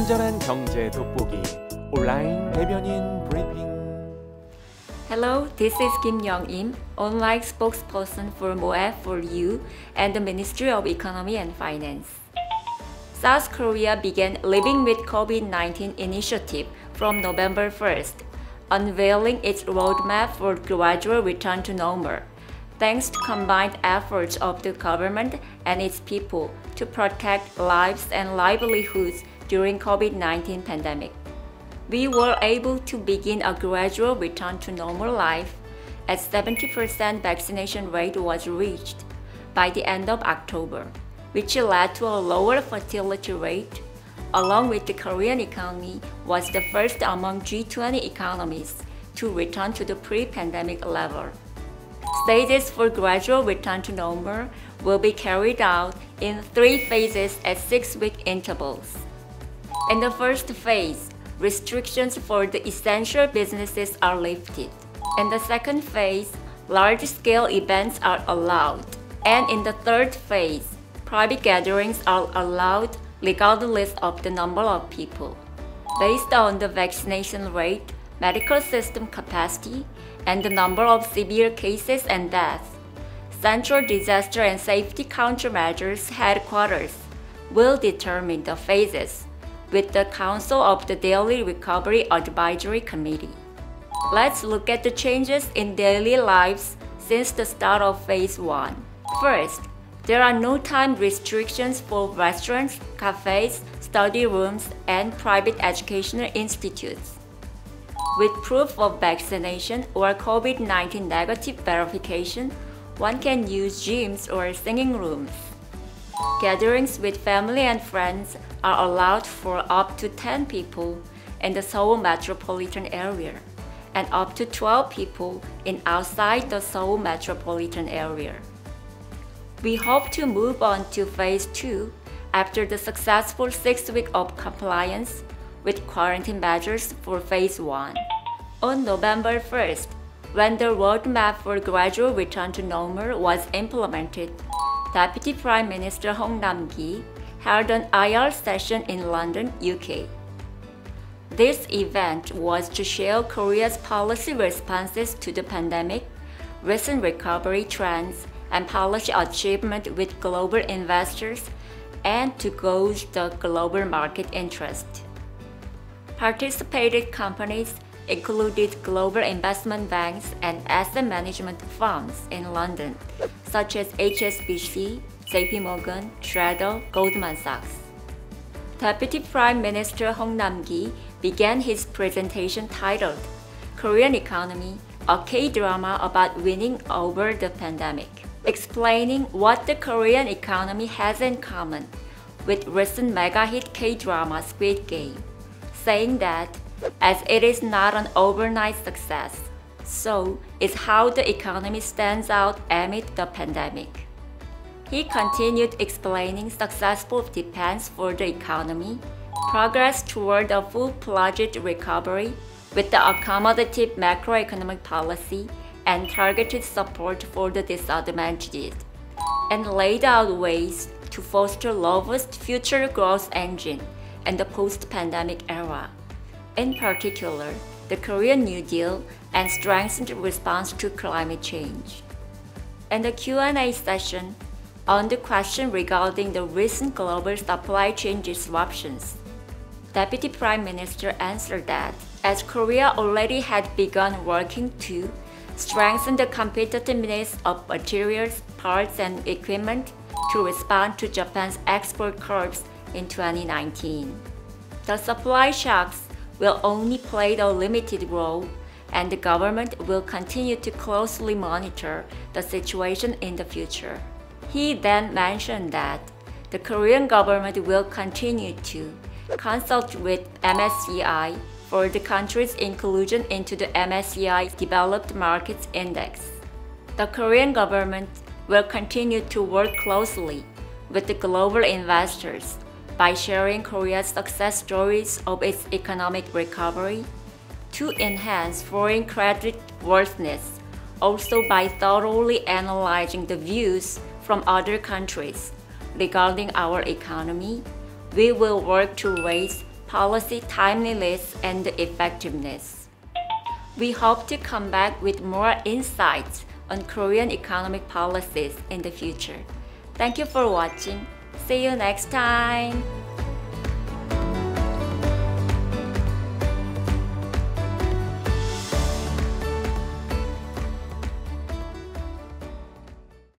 친절한 경제 돋보기 온라인 대변인 브리핑. Hello, this is Kim Young-im, online spokesperson for MOEF4U and the Ministry of Economy and Finance. South Korea began Living with COVID-19 initiative from November 1st, unveiling its roadmap for gradual return to normal, thanks to combined efforts of the government and its people to protect lives and livelihoods during COVID-19 pandemic. We were able to begin a gradual return to normal life as 70% vaccination rate was reached by the end of October, which led to a lower fertility rate, along with the Korean economy was the first among G20 economies to return to the pre-pandemic level. Stages for gradual return to normal will be carried out in 3 phases at 6-week intervals. In the first phase, restrictions for the essential businesses are lifted. In the second phase, large-scale events are allowed. And in the third phase, private gatherings are allowed regardless of the number of people. Based on the vaccination rate, medical system capacity, and the number of severe cases and deaths, Central Disaster and Safety Countermeasures Headquarters will determine the phases with the Council of the Daily Recovery Advisory Committee. Let's look at the changes in daily lives since the start of Phase 1. First, there are no time restrictions for restaurants, cafes, study rooms, and private educational institutes. With proof of vaccination or COVID-19 negative verification, one can use gyms or singing rooms. Gatherings with family and friends are allowed for up to 10 people in the Seoul metropolitan area and up to 12 people in outside the Seoul metropolitan area. We hope to move on to Phase 2 after the successful 6 weeks of compliance with quarantine measures for Phase 1. On November 1st, when the roadmap for gradual return to normal was implemented, Deputy Prime Minister Hong Nam-ki held an IR session in London, UK. This event was to share Korea's policy responses to the pandemic, recent recovery trends, and policy achievement with global investors, and to gauge the global market interest. Participated companies included global investment banks and asset management firms in London, such as HSBC, JP Morgan, Gradual, Goldman Sachs. Deputy Prime Minister Hong Nam-ki began his presentation titled Korean Economy, a K-drama about winning over the pandemic, explaining what the Korean economy has in common with recent mega-hit K-drama Squid Game, saying that as it is not an overnight success, so is how the economy stands out amid the pandemic. He continued explaining successful defense for the economy, progress toward a full-fledged recovery with the accommodative macroeconomic policy and targeted support for the disadvantaged, and laid out ways to foster robust future growth engine in the post-pandemic era. In particular, the Korean New Deal and strengthened response to climate change. In the Q&A session, on the question regarding the recent global supply chain disruptions, Deputy Prime Minister answered that as Korea already had begun working to strengthen the competitiveness of materials, parts, and equipment to respond to Japan's export curbs in 2019. The supply shocks will only play a limited role, and the government will continue to closely monitor the situation in the future. He then mentioned that the Korean government will continue to consult with MSCI for the country's inclusion into the MSCI Developed Markets Index. The Korean government will continue to work closely with the global investors by sharing Korea's success stories of its economic recovery, to enhance foreign credit worthiness, also by thoroughly analyzing the views from other countries regarding our economy. We will work to raise policy timeliness and effectiveness. We hope to come back with more insights on Korean economic policies in the future. Thank you for watching. See you next time!